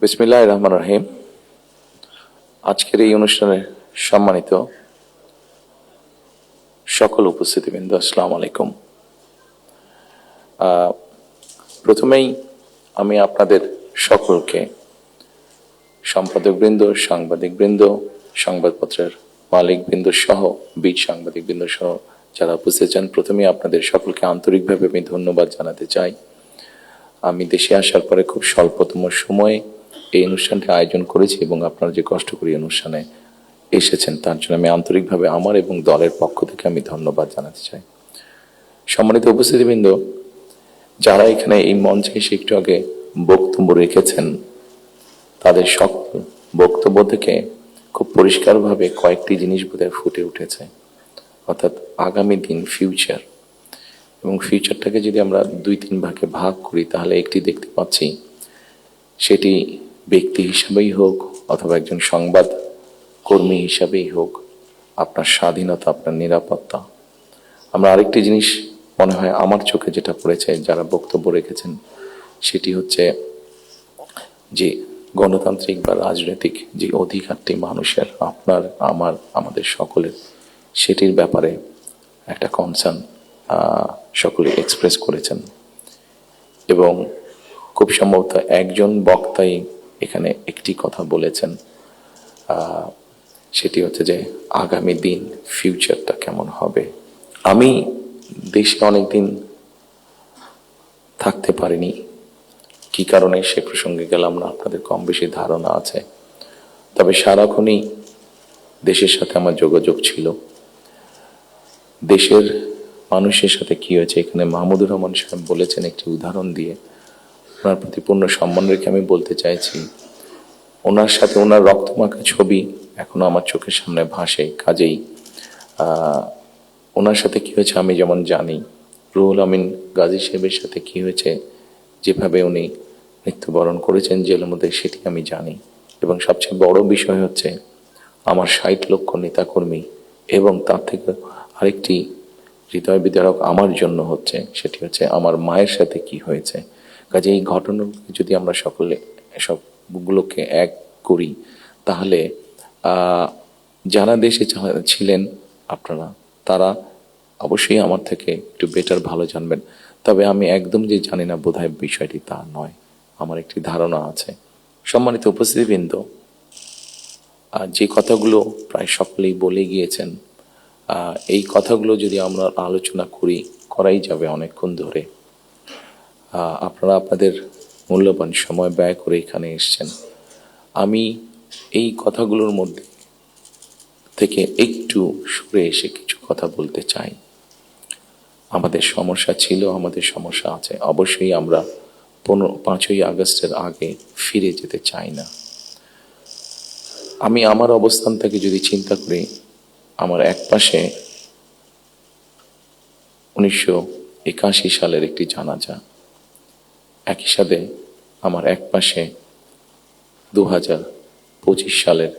বিসমিল্লাহির রহমানির রহিম। আজকের এই অনুষ্ঠানে সম্মানিত সকল উপস্থিতিবৃন্দ, আসসালামু আলাইকুম। প্রথমেই আমি আপনাদের সকলকে, সম্পাদকবৃন্দ, সাংবাদিকবৃন্দ, সংবাদপত্রের মালিকবৃন্দ সহ বীর সাংবাদিকবৃন্দ সহ যারা উপস্থিত আছেন, প্রথমেই আপনাদের সকলকে আন্তরিকভাবে আমি ধন্যবাদ জানাতে চাই। আমি দেশে আসার পরে খুব স্বল্পতম সময়ে এই অনুষ্ঠানটি আয়োজন করেছি এবং আপনারা যে কষ্ট করে অনুষ্ঠানে এসেছেন তার জন্য আমি আন্তরিকভাবে আমার এবং দলের পক্ষ থেকে আমি ধন্যবাদ জানাতে চাই। সম্মানিত উপস্থিতিবৃন্দ, যারা এখানে এই মঞ্চে এসে একটু আগে বক্তব্য রেখেছেন, তাদের সকল বক্তব্য থেকে খুব পরিষ্কারভাবে কয়েকটি জিনিস বোধহয় ফুটে উঠেছে, অর্থাৎ আগামী দিন, ফিউচার। এবং ফিউচারটাকে যদি আমরা 2-3 ভাগে ভাগ করি তাহলে একটি দেখতে পাচ্ছি, সেটি ব্যক্তি হিসাবেই হোক অথবা একজন সংবাদ কর্মী হিসাবেই হোক, আপনার স্বাধীনতা, আপনার নিরাপত্তা। আমরা আরেকটি জিনিস মনে হয় আমার চোখে যেটা পড়েছে যারা বক্তব্য রেখেছেন, সেটি হচ্ছে যে গণতান্ত্রিক বা রাজনৈতিক যে অধিকারটি মানুষের, আপনার, আমার, আমাদের সকলের, সেটির ব্যাপারে একটা কনসার্ন সকলে এক্সপ্রেস করেছেন। এবং খুব সম্ভবত একজন বক্তাই এখানে একটি কথা বলেছেন, সেটি হচ্ছে যে আগামী দিন, ফিউচারটা কেমন হবে। আমি দেশে অনেকদিন থাকতে পারিনি, কি কারণে সে প্রসঙ্গে গেলাম না, আপনাদের কম বেশি ধারণা আছে। তবে সারাক্ষণই দেশের সাথে আমার যোগাযোগ ছিল। দেশের মানুষের সাথে কি হয়েছে, এখানে মাহমুদুর রহমান সাহেব বলেছেন একটি উদাহরণ দিয়ে, ওনার প্রতি পূর্ণ সম্মান রেখে আমি বলতে চাইছি, ওনার সাথে ওনার রক্তমাখা ছবি এখনো আমার চোখের সামনে ভাসে। কাজেই ওনার সাথে কি হয়েছে আমি যেমন জানি, রুহুল আমিন গাজী সাহেবের সাথে কি হয়েছে, যেভাবে উনি মৃত্যুবরণ করেছেন জেলের মধ্যে, সেটি আমি জানি। এবং সবচেয়ে বড় বিষয় হচ্ছে আমার 60 লক্ষ নেতাকর্মী, এবং তার থেকে আরেকটি হৃদয় বিদারক আমার জন্য হচ্ছে, সেটি হচ্ছে আমার মায়ের সাথে কি হয়েছে। কাজে এই ঘটনাগুলো যদি আমরা সকলে সবগুলোকে এক করি, তাহলে যারা দেশে ছিলেন আপনারা, তারা অবশ্যই আমার থেকে একটু বেটার ভালো জানবেন। তবে আমি একদম যে জানি না বোধহয় বিষয়টি তা নয়, আমার একটি ধারণা আছে। সম্মানিত উপস্থিতিবৃন্দ, যে কথাগুলো প্রায় সকলেই বলে গিয়েছেন, এই কথাগুলো যদি আমরা আলোচনা করাই যাবে অনেকক্ষণ ধরে। আপনারা আপনাদের মূল্যবান সময় ব্যয় করে এখানে এসেছেন। আমি এই কথাগুলোর মধ্যে থেকে একটু সরে এসে কিছু কথা বলতে চাই। আমাদের সমস্যা ছিল, আমাদের সমস্যা আছে। অবশ্যই আমরা 5ই আগস্টের আগে ফিরে যেতে চাই না। আমি আমার অবস্থান থেকে যদি চিন্তা করি, আমার এক পাশে 1981 সালের একটি জানাজা, একই সাথে আমার এক পাশে 2025 সালের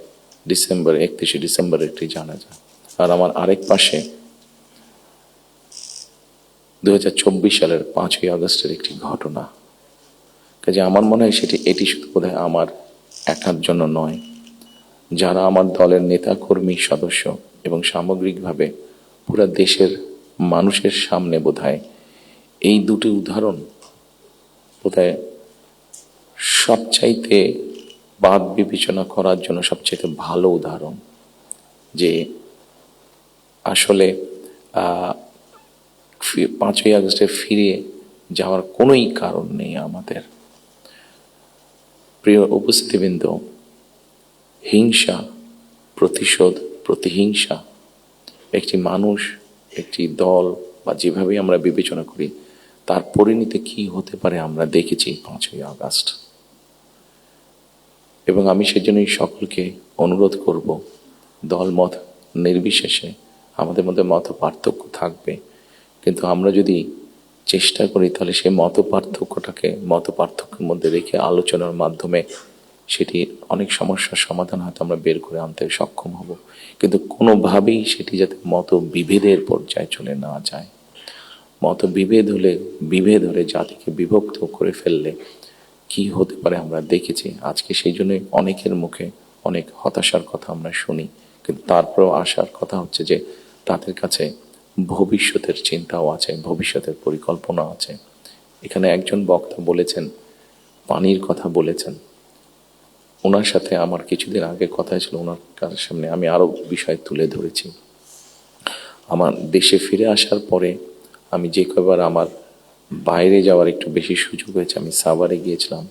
31 ডিসেম্বরের একটি জানাজা, আর আমার আরেক পাশে 2024 সালের 5ই আগস্টের একটি ঘটনা। কাজে আমার মনে হয় এটি শুধু বোধহয় আমার একার জন্য নয়, যারা আমার দলের নেতা কর্মী সদস্য এবং সামগ্রিকভাবে পুরো দেশের মানুষের সামনে বোধহয় এই দুটি উদাহরণ বোধহয় সবচাইতে বাদ বিবেচনা করার জন্য সবচাইতে ভালো উদাহরণ, যে আসলে 5ই আগস্টে ফিরে যাওয়ার কোনোই কারণ নেই আমাদের। প্রিয় উপস্থিতিবৃন্দ, হিংসা, প্রতিশোধ, প্রতিহিংসা একটি মানুষ, একটি দল বা যেভাবেই আমরা বিবেচনা করি, তার পরিণতি কি হতে পারে আমরা দেখেছি 5ই আগস্ট। এবং আমি সেজন্যই সকলকে অনুরোধ করব, দলমত নির্বিশেষে আমাদের মধ্যে মত পার্থক্য থাকবে, কিন্তু আমরা যদি চেষ্টা করি তাহলে সেই মত পার্থক্যের মধ্যে রেখে আলোচনার মাধ্যমে সেটি অনেক সমস্যার সমাধান হয়তো আমরা বের করে আনতে সক্ষম হব। কিন্তু কোনোভাবেই সেটি যাতে মত বিভেদের পর্যায়ে চলে না যায়। মত বিভেদ হলে জাতিকে বিভক্ত করে ফেললে কি হতে পারে আমরা দেখেছি। আজকে সেই জন্যই অনেকের মুখে অনেক হতাশার কথা আমরা শুনি, কিন্তু তারপরেও আশার কথা হচ্ছে যে তাদের কাছে ভবিষ্যতের চিন্তাও আছে, ভবিষ্যতের পরিকল্পনা আছে। এখানে একজন বক্তা বলেছেন, পানির কথা বলেছেন। ওনার সাথে আমার কিছুদিন আগে কথা ছিল, ওনার সামনে আমি আরো বিষয় তুলে ধরেছি। আমার দেশে ফিরে আসার পরে আমি যে কবার আমার বাইরে যাওয়ার একটু বেশি সুযোগ হয়েছে, আমি সাভারে গিয়েছিলাম,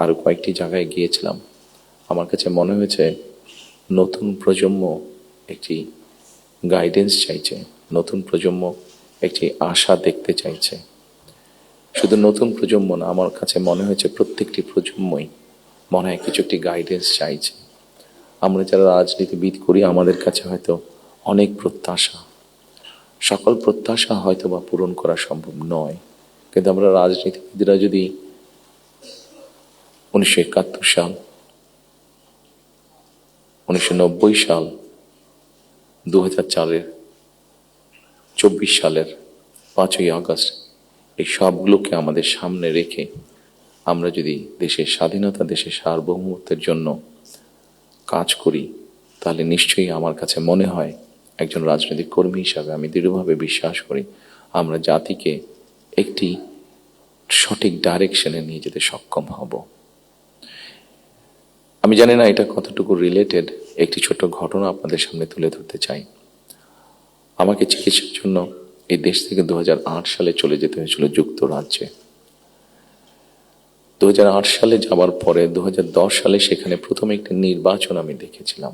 আরো কয়েকটি জায়গায় গিয়েছিলাম। আমার কাছে মনে হয়েছে নতুন প্রজন্ম একটি গাইডেন্স চাইছে, নতুন প্রজন্ম একটি আশা দেখতে চাইছে। শুধু নতুন প্রজন্ম না, আমার কাছে মনে হয়েছে প্রত্যেকটি প্রজন্মই মনে হয় কিছু একটি গাইডেন্স চাইছে। আমরা যারা রাজনীতিবিদ করি আমাদের কাছে হয়তো অনেক প্রত্যাশা, সকল প্রত্যাশা হয়তো বা পূরণ করা সম্ভব নয়, কিন্তু আমরা রাজনীতিবিদরা যদি 1971 সাল, 1990 সাল, 2004-এর 24 সালের 5ই আগস্ট এই সবগুলোকে আমাদের সামনে রেখে আমরা যদি দেশের স্বাধীনতা, দেশের সার্বভৌমত্বের জন্য কাজ করি, তাহলে নিশ্চয়ই আমার কাছে মনে হয় একজন রাজনৈতিক কর্মী হিসাবে আমি দৃঢ়ভাবে বিশ্বাস করি আমরা জাতিকে একটি সঠিক ডাইরেকশনে নিয়ে যেতে সক্ষম হব। আমি জানি না এটা কতটুকু রিলেটেড, একটি ছোট ঘটনা আপনাদের সামনে তুলে ধরতে চাই। আমাকে চিকিৎসার জন্য এই দেশ থেকে 2008 সালে চলে যেতে হয়েছিল যুক্তরাজ্যে। 2008 সালে যাওয়ার পরে 2010 সালে সেখানে প্রথমে একটি নির্বাচন আমি দেখেছিলাম।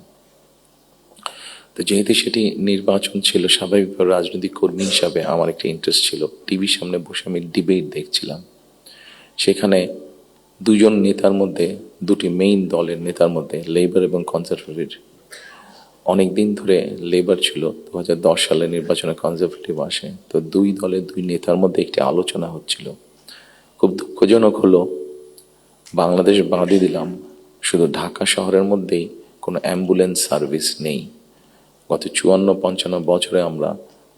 তো যেহেতু সেটি নির্বাচন ছিল, স্বাভাবিকভাবে রাজনৈতিক কর্মী হিসাবে আমার একটা ইন্টারেস্ট ছিল। টিভির সামনে বসে আমি ডিবেট দেখছিলাম। সেখানে দুজন নেতার মধ্যে, দুটি মেইন দলের নেতার মধ্যে, লেবার এবং কনজারভেটিভ, অনেকদিন ধরে লেবার ছিল, 2010 সালে নির্বাচনে কনজারভেটিভ আসে। তো দুই দলের দুই নেতার মধ্যে একটি আলোচনা হচ্ছিল। খুব দুঃখজনক হলো, বাংলাদেশ বাদই দিলাম, শুধু ঢাকা শহরের মধ্যেই কোনো অ্যাম্বুলেন্স সার্ভিস নেই। গত 54-55 বছরে আমরা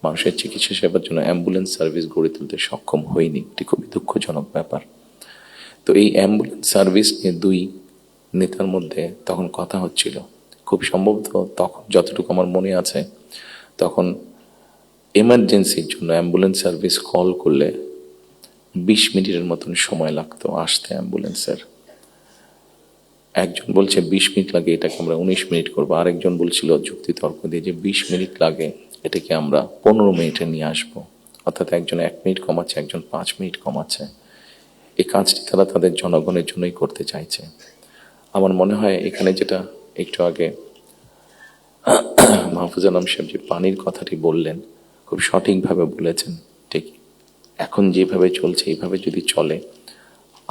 মানুষের চিকিৎসা সেবার জন্য অ্যাম্বুলেন্স সার্ভিস গড়ে তুলতে সক্ষম হইনি। এটি খুবই দুঃখজনক ব্যাপার। তো এই অ্যাম্বুলেন্স সার্ভিস নিয়ে দুই নেতার মধ্যে তখন কথা হচ্ছিল। খুব সম্ভবত তখন যতটুকু আমার মনে আছে, তখন এমার্জেন্সির জন্য অ্যাম্বুলেন্স সার্ভিস কল করলে 20 মিনিটের মতন সময় লাগতো আসতে অ্যাম্বুলেন্সের। একজন বলছে 20 মিনিট লাগে, এটাকে আমরা 19 মিনিট করবো। আরেকজন বলছিল যুক্তি তর্ক দিয়ে যে 20 মিনিট লাগে, এটাকে আমরা 15 মিনিটে নিয়ে আসবো। অর্থাৎ একজন 1 মিনিট কমাচ্ছে, একজন 5 মিনিট কমাচ্ছে। এই কাজটি তারা তাদের জনগণের জন্যই করতে চাইছে। আমার মনে হয় এখানে যেটা একটু আগে মাহফুজ আলম সাহেব যে পানির কথাটি বললেন, খুব সঠিকভাবে বলেছেন। ঠিক এখন যেভাবে চলছে এইভাবে যদি চলে,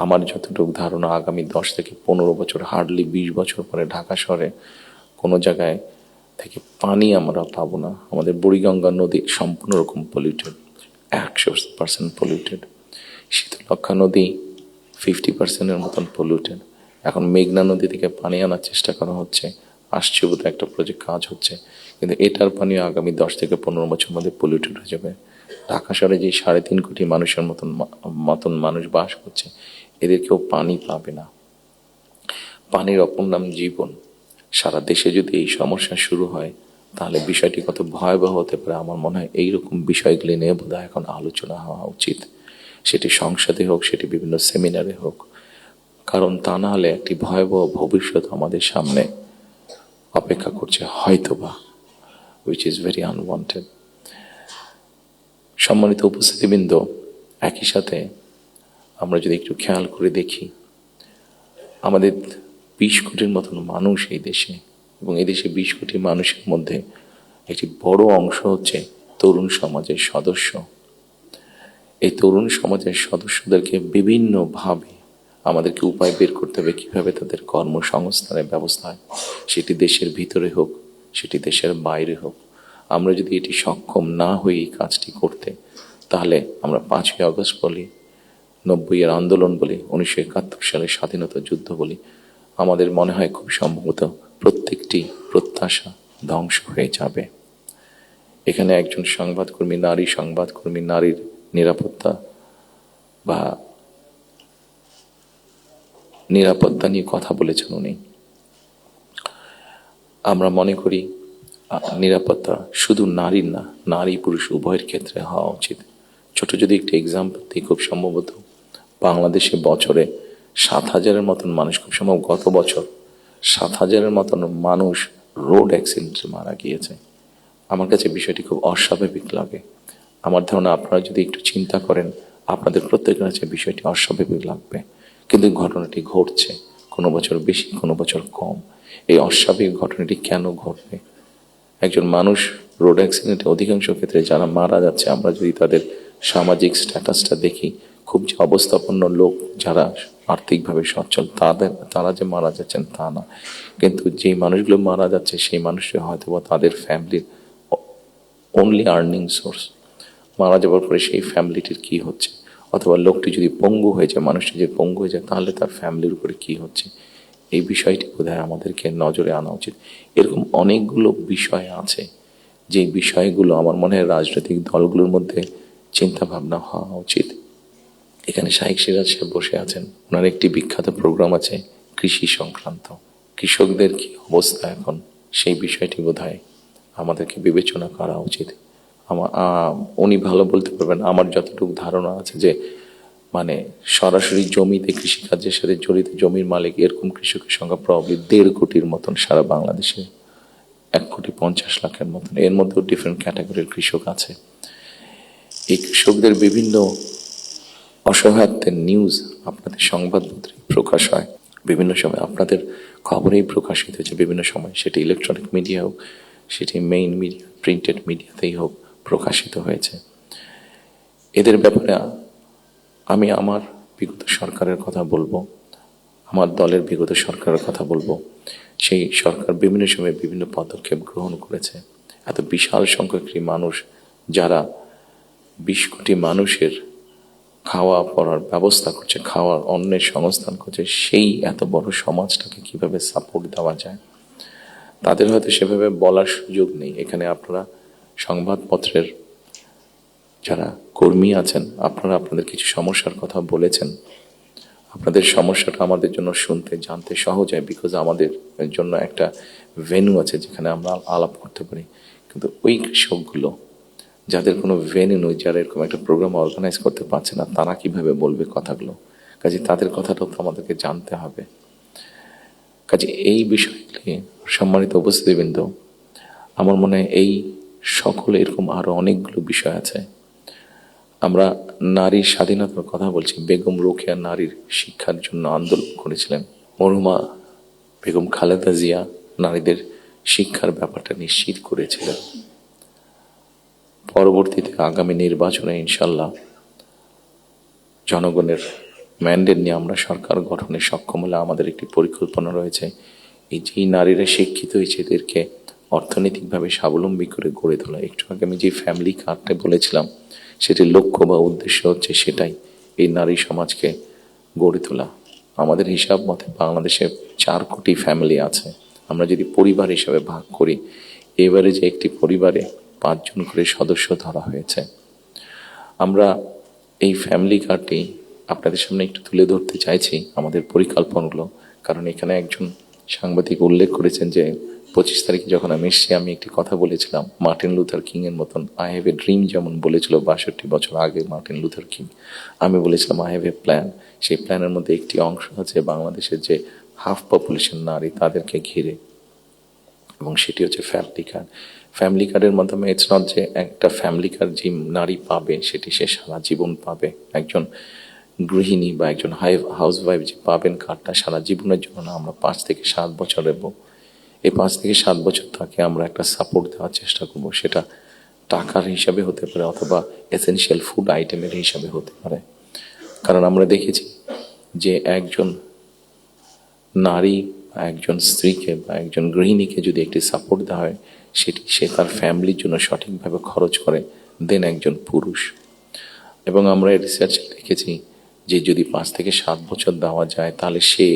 আমার যতটুকু ধারণা আগামী 10 থেকে 15 বছর, হার্ডলি 20 বছর পরে ঢাকা শহরে কোনো জায়গায় থেকে পানি আমরা পাবো না। আমাদের বুড়িগঙ্গা নদী সম্পূর্ণ রকম পলিউটেড, 100% পলিউটেড। শীতলক্ষা নদী 50%-এর মতন পলিউটেড। এখন মেঘনা নদী থেকে পানি আনার চেষ্টা করা হচ্ছে, আসছে বোধহয় একটা প্রজেক্ট কাজ হচ্ছে, কিন্তু এটার পানিও আগামী 10 থেকে 15 বছর মধ্যে পলিউটেড হয়ে যাবে। ঢাকা শহরে যে 3.5 কোটি মানুষের মতন মানুষ বাস করছে, এদের কেউ পানি পাবে না। পানির অপর নাম জীবন। সারা দেশে যদি এই সমস্যা শুরু হয়, তাহলে বিষয়টি কত ভয়াবহ হতে পারে। আমার মনে হয় এইরকম বিষয়গুলি নিয়ে বোধহয় এখন আলোচনা হওয়া উচিত, সেটি সংসদে হোক, সেটি বিভিন্ন সেমিনারে হোক। কারণ তা না হলে একটি ভয়াবহ ভবিষ্যৎ আমাদের সামনে অপেক্ষা করছে হয়তোবা, which is very unwanted. সম্মানিত উপস্থিতিবৃন্দ, একই সাথে আমরা যদি একটু খেয়াল করে দেখি, আমাদের 20 কোটির মতন মানুষ এই দেশে, এবং এই দেশে 20 কোটি মানুষের মধ্যে একটি বড় অংশ হচ্ছে তরুণ সমাজের সদস্য। এই তরুণ সমাজের সদস্যদেরকে বিভিন্নভাবে আমাদেরকে উপায় বের করতে হবে কিভাবে তাদের কর্মসংস্থানের ব্যবস্থা হয়, সেটি দেশের ভিতরে হোক, সেটি দেশের বাইরে হোক। আমরা যদি এটি সক্ষম না হই এই কাজটি করতে, তাহলে আমরা 5ই আগস্ট বলি, 90-এর আন্দোলন বলি, 1971 সালের স্বাধীনতা যুদ্ধ বলি, আমাদের মনে হয় খুব সম্ভবত প্রত্যেকটি প্রত্যাশা ধ্বংস হয়ে যাবে। এখানে একজন সংবাদকর্মী, নারী সংবাদকর্মী, নারীর নিরাপত্তা বা নিরাপত্তা নিয়ে কথা বলেছেন উনি। আমরা মনে করি নিরাপত্তা শুধু নারীর না, নারী পুরুষ উভয়ের ক্ষেত্রে হওয়া উচিত। ছোট যদি একটি এক্সাম্পল দিই, খুব সম্ভবত বাংলাদেশে বছরে 7,000-এর মতন মানুষ, খুব সম্ভব গত বছর 7,000-এর মতন মানুষ রোড অ্যাক্সিডেন্টে মারা গিয়েছে। আমার কাছে বিষয়টি খুব অস্বাভাবিক লাগে। আমার ধারণা আপনারা যদি একটু চিন্তা করেন, আপনাদের প্রত্যেকের কাছে বিষয়টি অস্বাভাবিক লাগবে, কিন্তু ঘটনাটি ঘটছে, কোনো বছর বেশি, কোনো বছর কম। এই অস্বাভাবিক ঘটনাটি কেন ঘটবে? একজন মানুষ রোড অ্যাক্সিডেন্টে অধিকাংশ ক্ষেত্রে যারা মারা যাচ্ছে, আমরা যদি তাদের সামাজিক স্ট্যাটাসটা দেখি, খুব যে অবস্থাপন্ন লোক, যারা আর্থিকভাবে সচ্ছল, তারা যে মারা যাচ্ছেন তা না, কিন্তু যেই মানুষগুলো মারা যাচ্ছে সেই মানুষরা হয়তো তাদের ফ্যামিলির অনলি আর্নিং সোর্স। মারা যাওয়ার পরে সেই ফ্যামিলিটির কি হচ্ছে, অথবা লোকটি যদি পঙ্গু হয়ে যায়, মানুষটি যদি পঙ্গু হয়ে যায়, তাহলে তার ফ্যামিলির উপরে কি হচ্ছে, এই বিষয়টি বোধহয় আমাদেরকে নজরে আনা উচিত। এরকম অনেকগুলো বিষয় আছে, যে বিষয়গুলো আমার মনে হয় রাজনৈতিক দলগুলোর মধ্যে চিন্তা ভাবনা হওয়া উচিত। এখানে শাইখ সিরাজ সাহেব বসে আছেন, ওনার একটি বিখ্যাত প্রোগ্রাম আছে কৃষি সংক্রান্ত। কৃষকদের কি অবস্থা এখন, সেই বিষয়টি বোধহয় আমাদেরকে বিবেচনা করা উচিত। উনি ভালো বলতে পারবেন। আমার যতটুকু ধারণা আছে যে মানে সরাসরি জমিতে কৃষিকাজের সাথে জড়িত জমির মালিক এরকম কৃষকের সংখ্যা প্রবাবলি 1.5 কোটির মতন সারা বাংলাদেশে, 1,50,00,000-এর মতন। এর মধ্যেও ডিফারেন্ট ক্যাটাগরির কৃষক আছে। এই কৃষকদের বিভিন্ন অসহায়ত্বের নিউজ আপনাদের সংবাদপত্রে প্রকাশ হয়, বিভিন্ন সময় আপনাদের খবরেই প্রকাশিত হয়েছে, বিভিন্ন সময় সেটি ইলেকট্রনিক মিডিয়া হোক, সেটি মেইন মিডিয়া প্রিন্টেড মিডিয়াতেই হোক, প্রকাশিত হয়েছে। এদের ব্যাপারে আমি আমার বিগত সরকারের কথা বলবো, আমার দলের বিগত সরকারের কথা বলবো। সেই সরকার বিভিন্ন সময়ে বিভিন্ন পদক্ষেপ গ্রহণ করেছে। এত বিশাল সংখ্যক মানুষ, যারা 20 কোটি মানুষের খাওয়া পড়ার ব্যবস্থা করছে, খাওয়ার অন্নের সংস্থান করছে, সেই এত বড় সমাজটাকে কিভাবে সাপোর্ট দেওয়া যায়, তাদের হয়তো সেভাবে বলার সুযোগ নেই। এখানে আপনারা সংবাদপত্রের যারা কর্মী আছেন, আপনারা আপনাদের কিছু সমস্যার কথা বলেছেন। আপনাদের সমস্যাটা আমাদের জন্য শুনতে জানতে সহজ হয়, বিকজ আমাদের জন্য একটা ভেন্যু আছে যেখানে আমরা আলাপ করতে পারি। কিন্তু ওই কৃষকগুলো যাদের কোনো ভেন্যু নেই, যারা এরকম একটা প্রোগ্রাম অর্গানাইজ করতে পারছে না, তারা কিভাবে বলবে কথাগুলো? কাজে তাদের কথাটাও তো আমাদেরকে জানতে হবে। কাজে এই বিষয়গুলি, সম্মানিত উপস্থিতিবৃন্দ, আমার মনে হয় এই সকলে এরকম আরো অনেকগুলো বিষয় আছে। আমরা নারীর স্বাধীনতার কথা বলছি। বেগম রোকেয়া নারীর শিক্ষার জন্য আন্দোলন করেছিলেন। মরহুমা বেগম খালেদা জিয়া নারীদের শিক্ষার ব্যাপারটা নিশ্চিত করেছিলেন। পরবর্তীতে আগামী নির্বাচনে ইনশাল্লাহ জনগণের ম্যান্ডেট নিয়ে আমরা সরকার গঠনে সক্ষম হলে আমাদের একটি পরিকল্পনা রয়েছে, এই যেই নারীরা শিক্ষিত হয়েছে এদেরকে অর্থনৈতিকভাবে স্বাবলম্বী করে গড়ে তোলা। একটু আগে আমি যে ফ্যামিলি কার্ডটা বলেছিলাম, সেটির লক্ষ্য বা উদ্দেশ্য হচ্ছে সেটাই, এই নারী সমাজকে গড়ে তোলা। আমাদের হিসাব মতে বাংলাদেশে 4 কোটি ফ্যামিলি আছে। আমরা যদি পরিবার হিসাবে ভাগ করি, এবারে যে একটি পরিবারে 5 জন করে সদস্য ধরা হয়েছে। আমরা এই ফ্যামিলি কার্ডটি আপনাদের সামনে একটু তুলে ধরতে চাইছি, আমাদের পরিকল্পনাগুলো। কারণ এখানে একজন সাংবাদিক উল্লেখ করেছেন যে 25 তারিখে যখন আমি এসেছি, আমি একটি কথা বলেছিলাম মার্টিন লুথার কিং এর মতন, আই হ্যাভ এ ড্রিম, যেমন বলেছিল 62 বছর আগে মার্টিন লুথার কিং। আমি বলেছিলাম আই হ্যাভ এ প্ল্যান। সেই প্ল্যানের মধ্যে একটি অংশ আছে বাংলাদেশের যে হাফ পপুলেশন নারী, তাদেরকে ঘিরে, এবং সেটি হচ্ছে ফ্যামিলি কার্ড। ফ্যামিলি কার্ডের মাধ্যমে ইটস নট যে একটা ফ্যামিলি কার্ড যে নারী পাবে সেটি সে সারা জীবন পাবে। একজন গৃহিণী বা একজন হাউস ওয়াইফ যে পাবেন কার্ডটা সারা জীবনের জন্য না, আমরা 5 থেকে 7 বছর নেব। এই 5 থেকে 7 বছর তাকে আমরা একটা সাপোর্ট দেওয়ার চেষ্টা করব। সেটা টাকার হিসাবে হতে পারে, অথবা এসেনশিয়াল ফুড আইটেমের হিসাবে হতে পারে। কারণ আমরা দেখেছি যে একজন নারী বা একজন স্ত্রীকে বা একজন গৃহিণীকে যদি একটি সাপোর্ট দেওয়া হয়, সেটি সে তার ফ্যামিলির জন্য সঠিকভাবে খরচ করে দেন একজন পুরুষ। এবং আমরা রিসার্চ দেখেছি যে যদি 5 থেকে 7 বছর দেওয়া যায়, তাহলে সে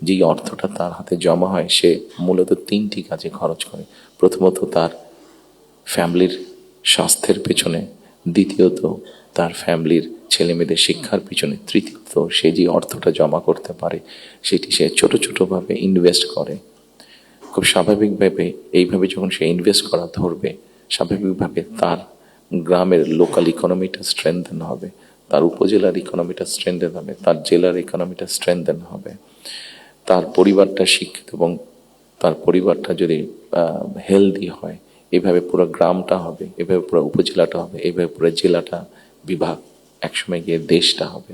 যেই অর্থটা তার হাতে জমা হয়, সে মূলত 3টি কাজে খরচ করে। প্রথমত তার ফ্যামিলির স্বাস্থ্যের পেছনে, দ্বিতীয়ত তার ফ্যামিলির ছেলে মেয়েদের শিক্ষার পিছনে তৃতীয়ত সে যে অর্থটা জমা করতে পারে সেটি সে ছোট ছোটভাবে ইনভেস্ট করে। খুব স্বাভাবিকভাবে এইভাবে যখন সে ইনভেস্ট করা ধরবে, স্বাভাবিকভাবে তার গ্রামের লোকাল ইকোনমিটা স্ট্রেংথেন হবে, তার উপজেলার ইকোনমিটা স্ট্রেংথেন হবে, তার জেলার ইকোনমিটা স্ট্রেংথেন হবে, তার পরিবারটা শিক্ষিত এবং তার পরিবারটা যদি হেলদি হয়, এভাবে পুরো গ্রামটা হবে, এভাবে পুরো উপজেলাটা হবে, এভাবে পুরো জেলাটা, বিভাগ, একসময় গিয়ে দেশটা হবে।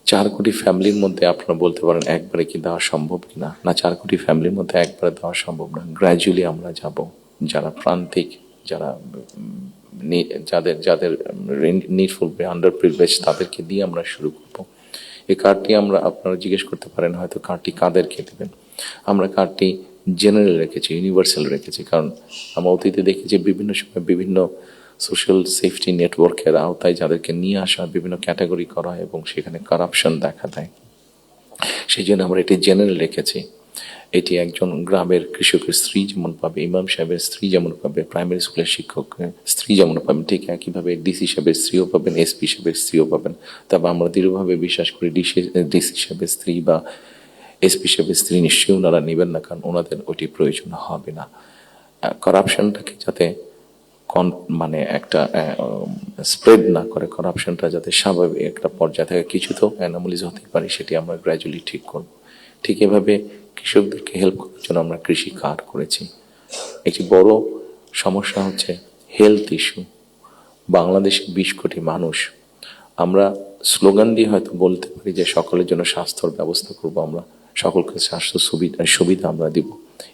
4 কোটি ফ্যামিলির মধ্যে আপনারা বলতে পারেন একবারে কি দেওয়া সম্ভব কিনা? না, 4 কোটি ফ্যামিলির মধ্যে একবারে দেওয়া সম্ভব না। গ্র্যাজুয়ালি আমরা যাব, যারা প্রান্তিক, যারা যাদের যাদের নিডফুল আন্ডার প্রিভিলেজ, তাদেরকে দিয়ে আমরা শুরু করব। এই কার্ডটি আমরা, আপনারা জিজ্ঞেস করতে পারেন হয়তো কার্ডটি কাদেরকে দেবেন। আমরা কার্ডটি জেনারেল রেখেছি, ইউনিভার্সাল রেখেছি, কারণ আমরা অতীতে দেখেছি বিভিন্ন সময় বিভিন্ন সোশ্যাল সেফটি নেটওয়ার্কের আওতায় যাদেরকে নিয়ে আসা বিভিন্ন ক্যাটাগরি করা হয় এবং সেখানে কারাপশন দেখা দেয়। সেই জন্য আমরা এটি জেনারেল রেখেছি। এটি একজন গ্রামের কৃষকের স্ত্রী যেমন পাবে, ইমাম সাহেবের স্ত্রী যেমন পাবে, প্রাইমারি স্কুলের শিক্ষকের স্ত্রী যেমন পাবেন, ঠিক একইভাবে ডিসি সাহেবের স্ত্রীও পাবেন, এসপি সাহেবের স্ত্রীও পাবেন। তবে আমরা দৃঢ়ভাবে বিশ্বাস করি ডিসি সাহেবের স্ত্রী বা এসপি সাহেবের স্ত্রী নিশ্চয়ই ওনারা নেবেন না, কারণ ওনাদের ওটি প্রয়োজন হবে না। করাপশনটাকে যাতে মানে একটা স্প্রেড না করে, করাপশনটা যাতে স্বাভাবিক একটা পর্যায়ে থাকে, কিছু তো অ্যানোমালিজ হতে পারে, সেটি আমরা গ্র্যাজুয়ালি ঠিক করব। ঠিক এভাবে কৃষকদেরকে হেল্প করার জন্য আমরা কৃষি কার্ড করেছি। একটি বড় সমস্যা হচ্ছে হেলথ ইস্যু। বাংলাদেশে 20 কোটি মানুষ, আমরা স্লোগান দিয়ে হয়তো বলতে পারি যে সকলের জন্য স্বাস্থ্যর ব্যবস্থা করব, আমরা সকলকে স্বাস্থ্য সুবিধা আমরা দিব।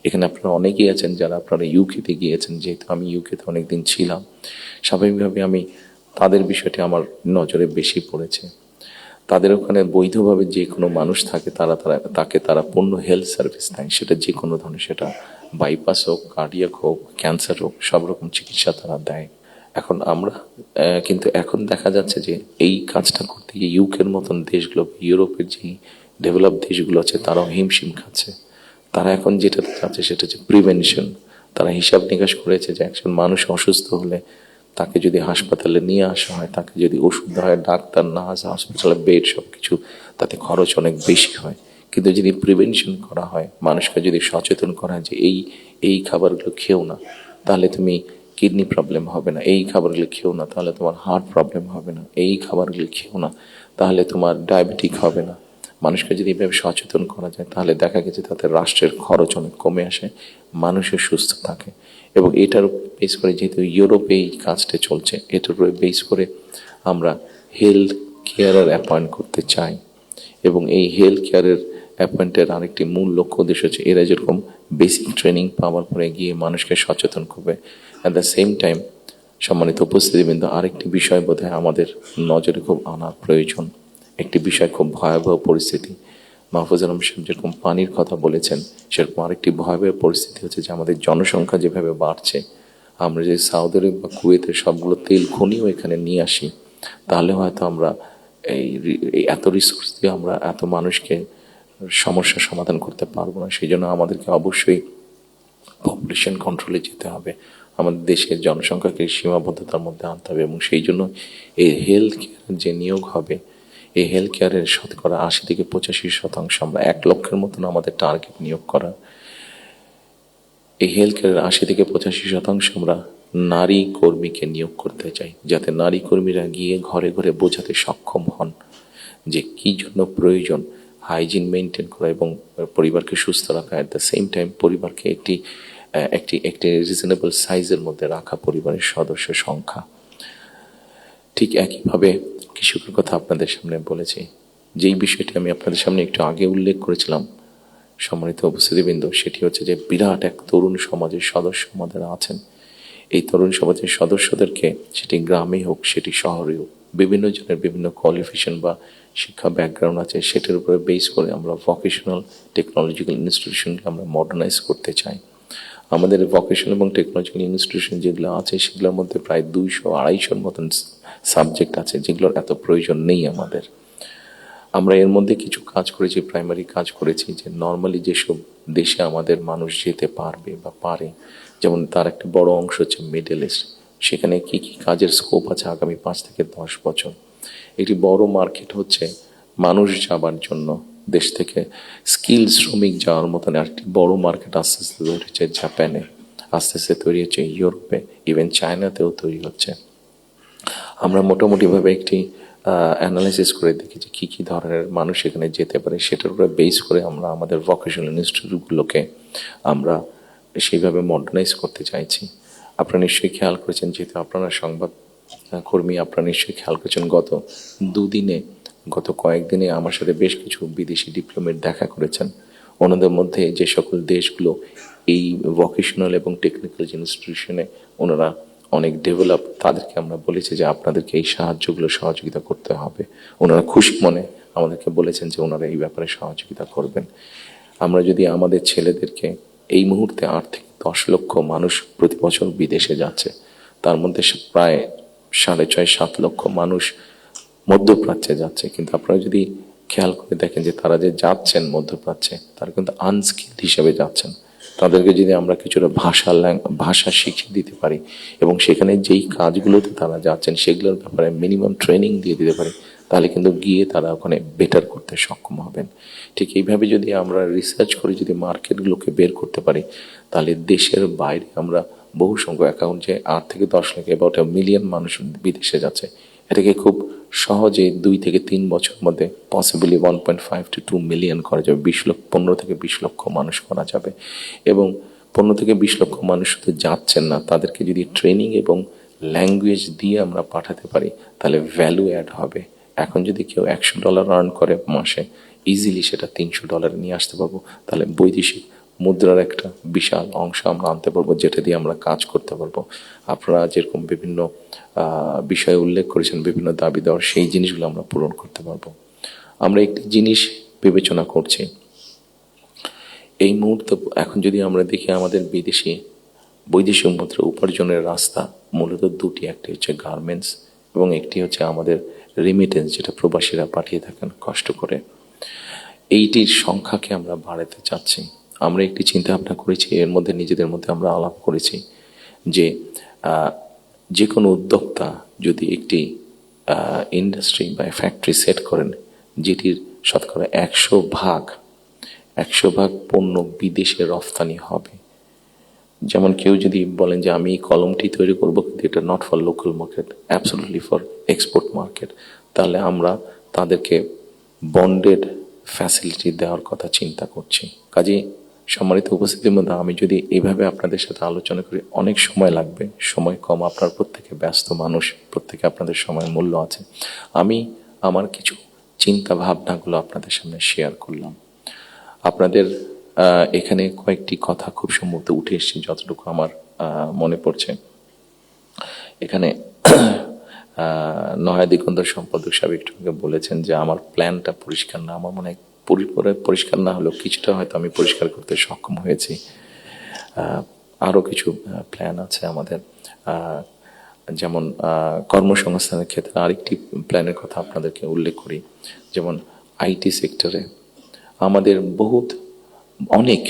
এখানে আপনারা অনেকেই আছেন যারা আপনারা ইউকেতে গিয়েছেন, যেহেতু আমি ইউকেতে অনেকদিন ছিলাম, স্বাভাবিকভাবে আমি তাদের বিষয়টি আমার নজরে বেশি পড়েছে। তাদের ওখানে বৈধভাবে যে কোনো মানুষ থাকে, তাকে তারা পূর্ণ হেলথ সার্ভিস দেয়, সেটা যে কোনো ধরনের, সেটা বাইপাস হোক, কার্ডিয়াক হোক, ক্যান্সার হোক, সব রকম চিকিৎসা তারা দেয়। এখন আমরা কিন্তু এখন দেখা যাচ্ছে যে এই কাজটা করতে গিয়ে ইউকের মতন দেশগুলো, ইউরোপের যে ডেভেলপ দেশগুলো আছে, তারাও হিমশিম খাচ্ছে। তারা এখন যেটা চাচ্ছে সেটা হচ্ছে প্রিভেনশন। তারা হিসাব নিকাশ করেছে যে একজন মানুষ অসুস্থ হলে তাকে যদি হাসপাতালে নিয়ে আসা হয়, তাকে যদি ওষুধ দেওয়া হয়, ডাক্তার, নার্স, হসপিটালে বেড, সব কিছু, তাতে খরচ অনেক বেশি হয়। কিন্তু যদি প্রিভেনশন করা হয়, মানুষকে যদি সচেতন করা হয় যে এই খাবারগুলো খেও না, তাহলে তুমি কিডনি প্রবলেম হবে না, এই খাবারগুলো খেও না তাহলে তোমার হার্ট প্রবলেম হবে না, এই খাবারগুলো খেও না তাহলে তোমার ডায়াবেটিক হবে না। মানুষকে যদি এভাবে সচেতন করা যায়, তাহলে দেখা গেছে তাতে রাষ্ট্রের খরচ অনেক কমে আসে, মানুষের সুস্থ থাকে। এবং এটার বেস করে, যেহেতু ইউরোপে এই কাজটা চলছে, এটার উপরে বেস করে আমরা হেলথ কেয়ারার অ্যাপয়েন্ট করতে চাই। এবং এই হেলথ কেয়ারের অ্যাপয়েন্টের আরেকটি মূল লক্ষ্য উদ্দেশ্য হচ্ছে এরা যেরকম বেসিক ট্রেনিং পাওয়ার পরে গিয়ে মানুষকে সচেতন করবে, অ্যাট দ্য সেম টাইম সম্মানিত উপস্থিতিবৃন্দ, আরেকটি বিষয় বোধহয় আমাদের নজরে খুব আনা প্রয়োজন। একটি বিষয়, খুব ভয়াবহ পরিস্থিতি, মাহফুজ আলম সাহেব যেরকম পানির কথা বলেছেন, সেরকম আরেকটি ভয়াবহ পরিস্থিতি হচ্ছে যে আমাদের জনসংখ্যা যেভাবে বাড়ছে, আমরা যদি সৌদি আরব বা কুয়েতের সবগুলো তেল খনিও এখানে নিয়ে আসি, তাহলে হয়তো আমরা এই এত রিসোর্স দিয়ে আমরা এত মানুষকে সমস্যার সমাধান করতে পারবো না। সেই জন্য আমাদেরকে অবশ্যই পপুলেশন কন্ট্রোলে যেতে হবে, আমাদের দেশের জনসংখ্যাকে সীমাবদ্ধতার মধ্যে আনতে হবে। এবং সেই জন্য এই হেলথ কেয়ার যে নিয়োগ হবে, এই হেলথ কেয়ারের 80 থেকে 85% আমরা 1 লক্ষের মতন আমাদের টার্গেট নিয়োগ করা। এই হেলথ কেয়ারের 80 থেকে 85% আমরা নারী কর্মীকে নিয়োগ করতে চাই, যাতে নারী কর্মীরা গিয়ে ঘরে ঘরে বোঝাতে সক্ষম হন যে কি জন্য প্রয়োজন হাইজিন মেনটেন করা এবং পরিবারকে সুস্থ রাখা, অ্যাট দ্য সেম টাইম পরিবারকে একটি রিজনেবল সাইজের মধ্যে রাখা, পরিবারের সদস্য সংখ্যা। ঠিক একইভাবে কৃষকের কথা আপনাদের সামনে বলেছি, যেই বিষয়টি আমি আপনাদের সামনে একটু আগে উল্লেখ করেছিলাম সম্মানিত উপস্থিতিবৃন্দ, সেটি হচ্ছে যে বিরাট এক তরুণ সমাজের সদস্য আমাদের আছেন। এই তরুণ সমাজের সদস্যদেরকে, সেটি গ্রামে হোক সেটি শহরে হোক, বিভিন্ন জনের বিভিন্ন কোয়ালিফিকেশন বা শিক্ষা ব্যাকগ্রাউন্ড আছে, সেটার উপরে বেস করে আমরা ভোকেশনাল টেকনোলজিক্যাল ইনস্টিটিউশনকে আমরা মডার্নাইজ করতে চাই। আমাদের ভোকেশনাল এবং টেকনোলজিক্যাল ইনস্টিটিউশন যেগুলো আছে, সেগুলোর মধ্যে প্রায় 200-250 মতন সাবজেক্ট আছে, যেগুলোর এত প্রয়োজন নেই আমাদের। আমরা এর মধ্যে কিছু কাজ করেছি, প্রাইমারি কাজ করেছি, যে নর্মালি যেসব দেশে আমাদের মানুষ যেতে পারবে বা পারে, যেমন তার একটা বড় অংশ হচ্ছে মিডল ইস্ট, সেখানে কি কি কাজের স্কোপ আছে আগামী 5 থেকে 10 বছর। একটি বড় মার্কেট হচ্ছে মানুষ যাবার জন্য, দেশ থেকে স্কিল শ্রমিক যাওয়ার মতন একটি বড় মার্কেট আস্তে আস্তে তৈরি হচ্ছে জাপানে, আস্তে আস্তে তৈরি হচ্ছে ইউরোপে, ইভেন চায়নাতেও তৈরি হচ্ছে। আমরা মোটামুটিভাবে একটি অ্যানালাইসিস করে দেখি যে কী কী ধরনের মানুষ এখানে যেতে পারে, সেটার উপরে বেস করে আমরা আমাদের ভোকেশনাল ইনস্টিটিউটগুলোকে আমরা সেইভাবে মডার্নাইজ করতে চাইছি। আপনারা নিশ্চয়ই খেয়াল করেছেন, যেহেতু আপনারা সংবাদ কর্মী, আপনারা নিশ্চয়ই খেয়াল করেছেন গত কয়েকদিনে আমার সাথে বেশ কিছু বিদেশি ডিপ্লোমেট দেখা করেছেন। ওনাদের মধ্যে যে সকল দেশগুলো এই ভোকেশনাল এবং টেকনিক্যাল ইনস্টিটিউশনে ওনারা অনেক ডেভেলপ, তাদেরকে আমরা বলেছি যে আপনাদেরকে এই সাহায্যগুলো সহযোগিতা করতে হবে। ওনারা খুশি মনে আমাদেরকে বলেছেন যে ওনারা এই ব্যাপারে সহযোগিতা করবেন। আমরা যদি আমাদের ছেলেদেরকে, এই মুহূর্তে 8 থেকে 10 লক্ষ মানুষ প্রতি বছর বিদেশে যাচ্ছে, তার মধ্যে প্রায় 6.5-7 লক্ষ মানুষ মধ্যপ্রাচ্যে যাচ্ছে। কিন্তু আপনারা যদি খেয়াল করে দেখেন যে তারা যে যাচ্ছেন মধ্যপ্রাচ্যে, তারা কিন্তু আনস্কিল্ড হিসেবে যাচ্ছেন। তাদেরকে যদি আমরা কিছুটা ভাষা শিখিয়ে দিতে পারি এবং সেখানে যেই কাজগুলোতে তারা যাচ্ছেন সেগুলোর ব্যাপারে মিনিমাম ট্রেনিং দিয়ে দিতে পারি, তাহলে কিন্তু গিয়ে তারা ওখানে বেটার করতে সক্ষম হবেন। ঠিক এইভাবে যদি আমরা রিসার্চ করে যদি মার্কেটগুলোকে বের করতে পারি, তাহলে দেশের বাইরে আমরা বহু সংখ্যক অ্যাকাউন্ট, যে 8 থেকে 10 লাখ, অ্যাবাউট 1 মিলিয়ন মানুষ বিদেশে যাচ্ছে, এটাকে খুব সহজে 2 থেকে 3 বছর মধ্যে পসিবলি 1.5 to 2 মিলিয়ন করা যাবে। 15 থেকে 20 লক্ষ মানুষ করা যাবে। এবং 15 থেকে 20 লক্ষ মানুষ শুধু যাচ্ছেন না, তাদেরকে যদি ট্রেনিং এবং ল্যাঙ্গুয়েজ দিয়ে আমরা পাঠাতে পারি, তাহলে ভ্যালু অ্যাড হবে। এখন যদি কেউ $100 আর্ন করে মাসে, ইজিলি সেটা $300 নিয়ে আসতে পারবো। তাহলে বৈদেশিক মুদ্রার একটা বিশাল অংশ আমরা আনতে পারবো, যেটা দিয়ে আমরা কাজ করতে পারবো। আপনারা যেরকম বিভিন্ন বিষয়ে উল্লেখ করেছেন, বিভিন্ন দাবি দেওয়ার, সেই জিনিসগুলো আমরা পূরণ করতে পারবো। আমরা একটি জিনিস বিবেচনা করছি এই মুহূর্তে। এখন যদি আমরা দেখি আমাদের বৈদেশিক মুদ্রা উপার্জনের রাস্তা মূলত দুটি, একটি হচ্ছে গার্মেন্টস এবং একটি হচ্ছে আমাদের রেমিটেন্স, যেটা প্রবাসীরা পাঠিয়ে থাকেন কষ্ট করে। এইটির সংখ্যাকে আমরা বাড়াতে চাচ্ছি। আমরা একটি চিন্তা ভাবনা করেছি, এর মধ্যে নিজেদের মধ্যে আমরা আলাপ করেছি যে যে কোনো উদ্যোক্তা যদি একটি ইন্ডাস্ট্রি বা ফ্যাক্টরি সেট করেন, যেটির শতকরা 100 ভাগ পণ্য বিদেশে রফতানি হবে। যেমন কেউ যদি বলেন যে আমি কলমটি তৈরি করবো, কিন্তু এটা not for local market, absolutely for export market, তাহলে আমরা তাদেরকে বন্ডেড ফ্যাসিলিটি দেওয়ার কথা চিন্তা করছি। কাজে সম্মানিত উপস্থিতির মধ্যে আমি যদি এইভাবে আপনাদের সাথে আলোচনা করি, অনেক সময় লাগবে, সময় কম, আপনার প্রত্যেকে ব্যস্ত মানুষ, প্রত্যেকে আপনাদের সময়ের মূল্য আছে। আমি আমার কিছু চিন্তা ভাবনাগুলো আপনাদের সামনে শেয়ার করলাম। আপনাদের এখানে কয়েকটি কথা খুব সম্ভবত উঠে এসেছে, যতটুকু আমার মনে পড়ছে। এখানে নয়া দিগন্তর সম্পাদক সাহেব একটু আগে বলেছেন যে আমার প্ল্যানটা পরিষ্কার না। আমার মনে হয় পুরোপুরি পরিষ্কার না হলেও কিছুটা হয়তো আমি পরিষ্কার করতে সক্ষম হয়েছি। আরও কিছু প্ল্যান আছে আমাদের, যেমন কর্মসংস্থানের ক্ষেত্রে আরেকটি প্ল্যানের কথা আপনাদেরকে উল্লেখ করি। যেমন আইটি সেক্টরে আমাদের অনেক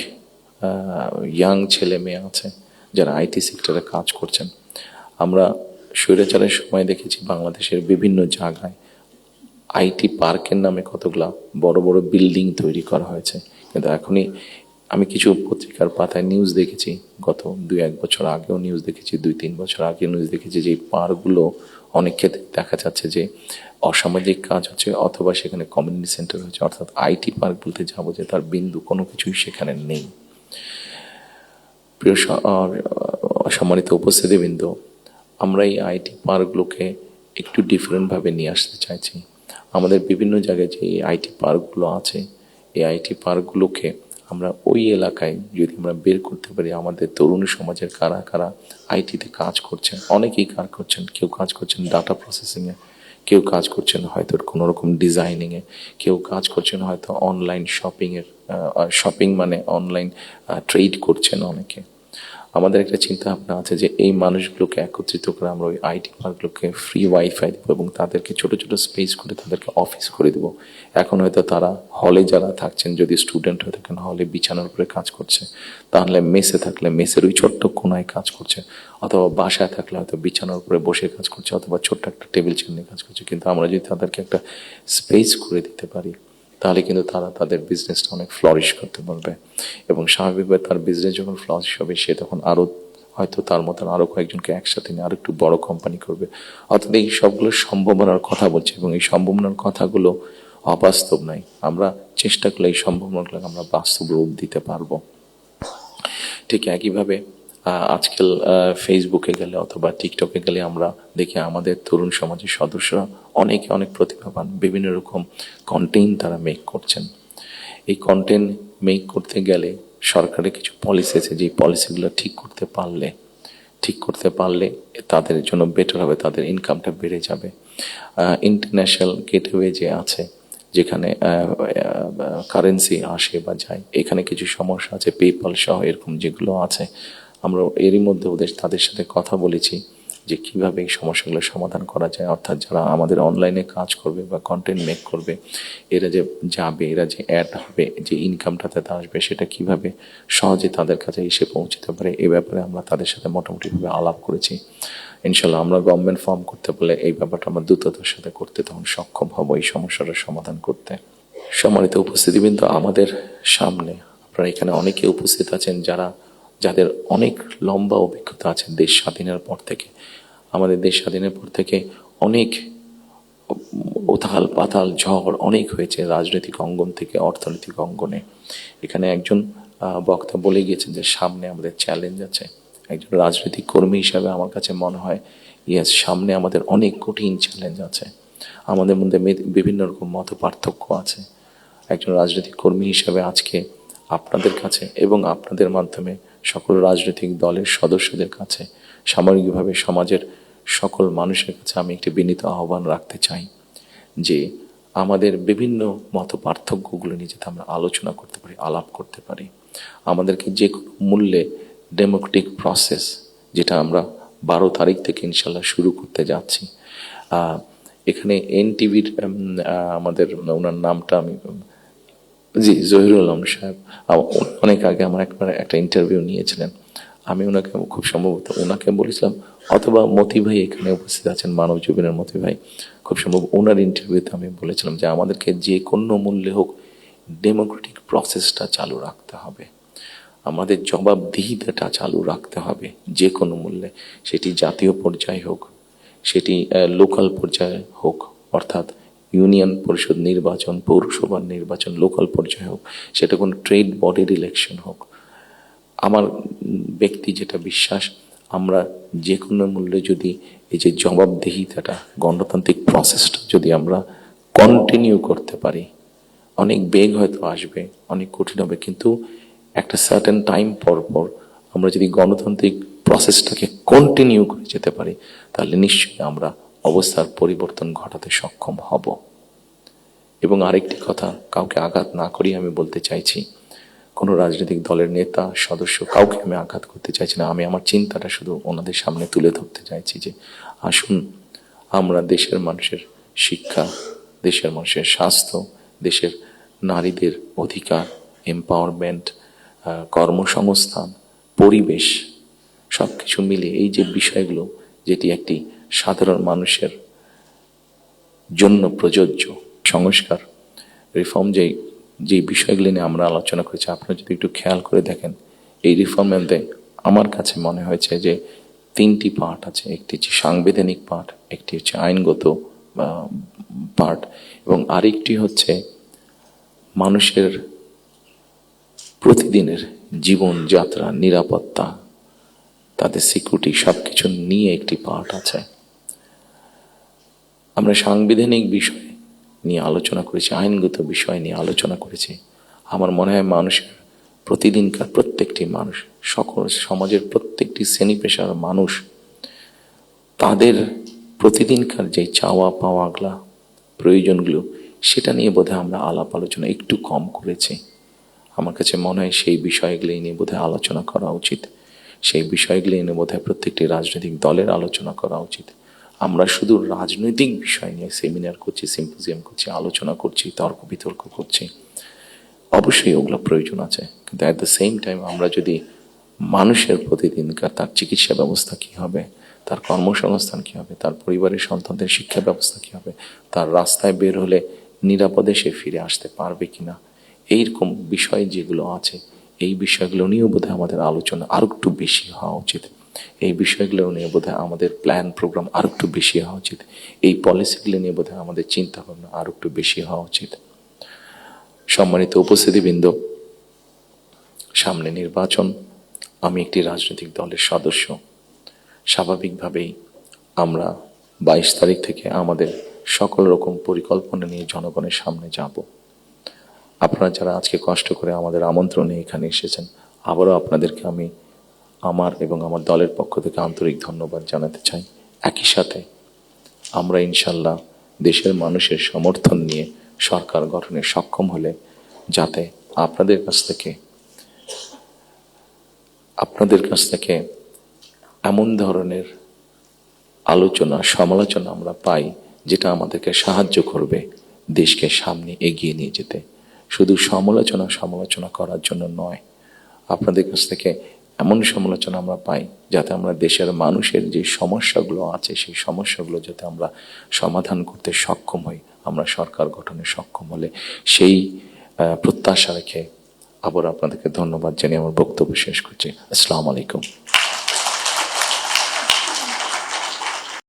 ইয়াং ছেলে মেয়ে আছে যারা আইটি সেক্টরে কাজ করছেন। আমরা স্বৈরাচারের সময় দেখেছি বাংলাদেশের বিভিন্ন জায়গায় আইটি পার্কের নামে কতগুলা বড় বড় বিল্ডিং তৈরি করা হয়েছে। কিন্তু এখনই আমি কিছু পত্রিকার পাতায় নিউজ দেখেছি, গত 2-1 বছর আগেও নিউজ দেখেছি, 2-3 বছর আগে নিউজ দেখেছি, যে এই পার্কগুলো অনেক ক্ষেত্রে দেখা যাচ্ছে যে অসামাজিক কাজ হচ্ছে, অথবা সেখানে কমিউনিটি সেন্টার হচ্ছে। অর্থাৎ আইটি পার্ক বলতে যাবো যে তার বিন্দু কোনো কিছুই সেখানে নেই। প্রিয় সম্মানিত উপস্থিতিবৃন্দ, আমরা এই আইটি পার্কগুলোকে একটু ডিফারেন্টভাবে নিয়ে আসতে চাইছি। আমাদের বিভিন্ন জায়গায় যে আইটি পার্কগুলো আছে, এই আইটি পার্কগুলোকে আমরা ওই এলাকায় যদি আমরা বের করতে পারি, আমাদের তরুণ সমাজের কারা কারা আইটিতে কাজ করছেন, অনেকেই কাজ করছেন। কেউ কাজ করছেন ডাটা প্রসেসিংয়ে, কেউ কাজ করছেন হয়তো কোনো রকম ডিজাইনিংয়ে, কেউ কাজ করছেন হয়তো অনলাইন শপিংয়ের, শপিং মানে অনলাইন ট্রেড করছেন অনেকে। আমাদের একটা চিন্তা ভাবনা আছে যে এই মানুষগুলোকে একত্রিত করে আমরা ওই আইটি পার্কগুলোকে ফ্রি ওয়াইফাই দেবো এবং তাদেরকে ছোট ছোট স্পেস করে তাদেরকে অফিস করে দেবো। এখন হয়তো তারা হলে যারা থাকছেন, যদি স্টুডেন্ট হয়ে থাকেন হলে বিছানার উপরে কাজ করছে, তাহলে মেসে থাকলে মেসের ওই ছোট্ট কোনায় কাজ করছে, অথবা বাসায় থাকলে হয়তো বিছানার উপরে বসে কাজ করছে, অথবা ছোট্ট একটা টেবিল চেয়ার নিয়ে কাজ করছে। কিন্তু আমরা যদি তাদেরকে একটা স্পেস করে দিতে পারি, তাহলে কিন্তু তারা তাদের বিজনেসটা অনেক ফ্লরিশ করতে পারবে এবং স্বাভাবিকভাবে তার বিজনেস যখন ফ্লরিশ হবে, সে তখন আরও হয়তো তার মতন আরও কয়েকজনকে একসাথে নিয়ে আরও একটু বড় কোম্পানি করবে। অর্থাৎ এই সবগুলো সম্ভাবনার কথা বলছে এবং এই সম্ভাবনার কথাগুলো অবাস্তব নয়। আমরা চেষ্টা করলে এই সম্ভাবনাগুলোকে আমরা বাস্তব রূপ দিতে পারবো। ঠিক একইভাবে আজকাল ফেসবুকে গেলে অথবা টিকটকে গেলে আমরা দেখি আমাদের তরুণ সমাজের সদস্যরা অনেকে অনেক প্রতিভাবান, বিভিন্ন রকম কন্টেন্ট তারা মেক করছেন। এই কন্টেন্ট মেক করতে গেলে সরকারের কিছু পলিসি আছে, যে পলিসিগুলো ঠিক করতে পারলে তাদের জন্য বেটার হবে, তাদের ইনকামটা বেড়ে যাবে। ইন্টারন্যাশনাল গেটওয়ে যে আছে, যেখানে কারেন্সি আসে বা যায়, এখানে কিছু সমস্যা আছে, পেপাল সহ এরকম যেগুলো আছে, আমরা এরই মধ্যে তাদের সাথে কথা বলেছি যে কিভাবে এই সমস্যাগুলো সমাধান করা যায়। অর্থাৎ যারা আমাদের অনলাইনে কাজ করবে বা কন্টেন্ট মেক করবে, এরা যে যাবে, এরা যে অ্যাড হবে, যে ইনকামটা তাতে আসবে, সেটা কিভাবে সহজে তাদের কাছে এসে পৌঁছতে পারে, এ ব্যাপারে আমরা তাদের সাথে মোটামুটিভাবে আলাপ করেছি। ইনশাল্লাহ আমরা গভর্নমেন্ট ফর্ম করতে পারলে এই ব্যাপারটা আমরা দ্রুততার সাথে করতে তখন সক্ষম হব এই সমস্যাটার সমাধান করতে। সম্মানিত উপস্থিতিবৃন্দ, আমাদের সামনে আপনারা এখানে অনেকে উপস্থিত আছেন যাদের অনেক লম্বা অভিজ্ঞতা আছে দেশ স্বাধীনের পর থেকে। আমাদের দেশ স্বাধীনের পর থেকে অনেক উথাল পাতাল ঝড় অনেক হয়েছে, রাজনৈতিক অঙ্গন থেকে অর্থনৈতিক অঙ্গনে। এখানে একজন বক্তা বলে গিয়েছেন যে সামনে আমাদের চ্যালেঞ্জ আছে। একজন রাজনৈতিক কর্মী হিসাবে আমার কাছে মনে হয় ইয়েস, সামনে আমাদের অনেক কঠিন চ্যালেঞ্জ আছে, আমাদের মধ্যে বিভিন্ন রকম মত পার্থক্য আছে। একজন রাজনৈতিক কর্মী হিসাবে আজকে আপনাদের কাছে এবং আপনাদের মাধ্যমে সকল রাজনৈতিক দলের সদস্যদের কাছে, সামগ্রিকভাবে সমাজের সকল মানুষের কাছে আমি একটি বিনীত আহ্বান রাখতে চাই যে আমাদের বিভিন্ন মত পার্থক্যগুলো নিয়ে যাতে আমরা আলোচনা করতে পারি, আলাপ করতে পারি। আমাদেরকে যে কোনো মূল্যে ডেমোক্রেটিক প্রসেস, যেটা আমরা 12 তারিখ থেকে ইনশাল্লাহ শুরু করতে যাচ্ছি। এখানে এনটিভির আমাদের ওনার নামটা আমি জহিরুল আলম সাহেব অনেক আগে আমার একবার একটা ইন্টারভিউ নিয়েছিলেন। আমি ওনাকে খুব সম্ভবত ওনাকে বলেছিলাম, অথবা মতি ভাই এখানে উপস্থিত আছেন, মানব জীবনের মতি ভাই, খুব সম্ভব ওনার ইন্টারভিউতে আমি বলেছিলাম যে আমাদেরকে যে কোনো মূল্যে হোক ডেমোক্রেটিক প্রসেসটা চালু রাখতে হবে, আমাদের জবাবদিহিতাটা চালু রাখতে হবে যে কোনো মূল্যে। সেটি জাতীয় পর্যায়ে হোক, সেটি লোকাল পর্যায়ে হোক, অর্থাৎ ইউনিয়ন পরিষদ নির্বাচন, পৌরসভার নির্বাচন লোকাল পর্যায়ে হোক, সেটা কোনো ট্রেড বডির ইলেকশন হোক। আমার ব্যক্তি যেটা বিশ্বাস, আমরা যে কোনো মূল্যে যদি এই যে জবাবদিহিতাটা, গণতান্ত্রিক প্রসেসটা যদি আমরা কন্টিনিউ করতে পারি, অনেক বেগ হয়তো আসবে, অনেক কঠিন হবে, কিন্তু একটা সার্টেন টাইম পর পর আমরা যদি গণতান্ত্রিক প্রসেসটাকে কন্টিনিউ করে যেতে পারি, তাহলে নিশ্চয়ই আমরা অবস্থার পরিবর্তন ঘটাতে সক্ষম হব। এবং আরেকটি কথা, কাউকে আঘাত না করি আমি বলতে চাইছি, কোনো রাজনৈতিক দলের নেতা সদস্য কাউকে আমি আঘাত করতে চাইছি না। আমি আমার চিন্তাটা শুধু ওনাদের সামনে তুলে ধরতে চাইছি যে আসুন আমরা দেশের মানুষের শিক্ষা, দেশের মানুষের স্বাস্থ্য, দেশের নারীদের অধিকার, এম্পাওয়ারমেন্ট, কর্মসংস্থান, পরিবেশ, সব কিছু মিলে এই যে বিষয়গুলো, যেটি একটি সাধারণ মানুষের জন্য প্রযোজ্য সংস্কার, রিফর্ম, যে বিষয়গুলি নিয়ে আমরা আলোচনা করেছি, আপনারা যদি একটু খেয়াল করে দেখেন, এই রিফর্মের মধ্যে আমার কাছে মনে হয়েছে যে 3টি পার্ট আছে। একটি হচ্ছে সাংবিধানিক পার্ট, একটি হচ্ছে আইনগত পার্ট, এবং আরেকটি হচ্ছে মানুষের প্রতিদিনের জীবনযাত্রা, নিরাপত্তা, তাদের সিকিউরিটি, সবকিছু নিয়ে একটি পার্ট আছে। আমরা সাংবিধানিক বিষয় নিয়ে আলোচনা করেছি, আইনগত বিষয় নিয়ে আলোচনা করেছি। আমার মনে হয় মানুষের প্রতিদিনকার প্রত্যেকটি মানুষ, সকল সমাজের প্রত্যেকটি শ্রেণী পেশার মানুষ, তাদের প্রতিদিনকার যে চাওয়া পাওয়াগুলা, প্রয়োজনগুলো, সেটা নিয়ে বোধহয় আমরা আলাপ আলোচনা একটু কম করেছি। আমার কাছে মনে হয় সেই বিষয়গুলি নিয়ে বোধহয় আলোচনা করা উচিত। সেই বিষয়গুলি নিয়ে বোধহয় প্রত্যেকটি রাজনৈতিক দলের আলোচনা করা উচিত। আমরা শুধু রাজনৈতিক বিষয় নিয়ে সেমিনার করছি, সিম্পোজিয়াম করছি, আলোচনা করছি, তর্ক বিতর্ক করছি, অবশ্যই ওগুলো প্রয়োজন আছে, কিন্তু অ্যাট দ্য সেম টাইম আমরা যদি মানুষের প্রতিদিনকার তার চিকিৎসা ব্যবস্থা কী হবে, তার কর্মসংস্থান কী হবে, তার পরিবারের সন্তানদের শিক্ষা ব্যবস্থা কী হবে, তার রাস্তায় বের হলে নিরাপদে সে ফিরে আসতে পারবে কিনা, এইরকম বিষয় যেগুলো আছে, এই বিষয়গুলো নিয়েও বোধহয় আমাদের আলোচনা আরও একটু বেশি হওয়া উচিত। এই বিষয়গুলো নিয়ে বোধহয় আমাদের প্ল্যান প্রোগ্রাম আরও একটু বেশি হওয়া উচিত। এই পলিসিগুলো নিয়ে বোধহয় আমাদের চিন্তা ভাবনা আরও একটু বেশি হওয়া উচিত। সম্মানিত উপস্থিতিবৃন্দ, সামনে নির্বাচন। আমি একটি রাজনৈতিক দলের সদস্য। স্বাভাবিকভাবেই আমরা 22 তারিখ থেকে আমাদের সকল রকম পরিকল্পনা নিয়ে জনগণের সামনে যাব। আপনারা যারা আজকে কষ্ট করে আমাদের আমন্ত্রণে এখানে এসেছেন, আবারও আপনাদেরকে আমি আমার এবং আমার দলের পক্ষ থেকে আন্তরিক ধন্যবাদ জানাতে চাই। একই সাথে আমরা ইনশাল্লাহ দেশের মানুষের সমর্থন নিয়ে সরকার গঠনে সক্ষম হলে যাতে আপনাদের কাছ থেকে এমন ধরনের আলোচনা সমালোচনা আমরা পাই যেটা আমাদেরকে সাহায্য করবে দেশকে সামনে এগিয়ে নিয়ে যেতে। শুধু সমালোচনা করার জন্য নয়, আপনাদের কাছ থেকে এমন সমালোচনা আমরা পাই যাতে আমরা দেশের মানুষের যে সমস্যাগুলো আছে সেই সমস্যাগুলো যাতে আমরা সমাধান করতে সক্ষম হই। আমরা সরকার গঠনে সক্ষম হলে সেই প্রত্যাশা রেখে আবার আপনাদেরকে ধন্যবাদ জানিয়ে আমার বক্তব্য শেষ করছি। আসসালামু আলাইকুম।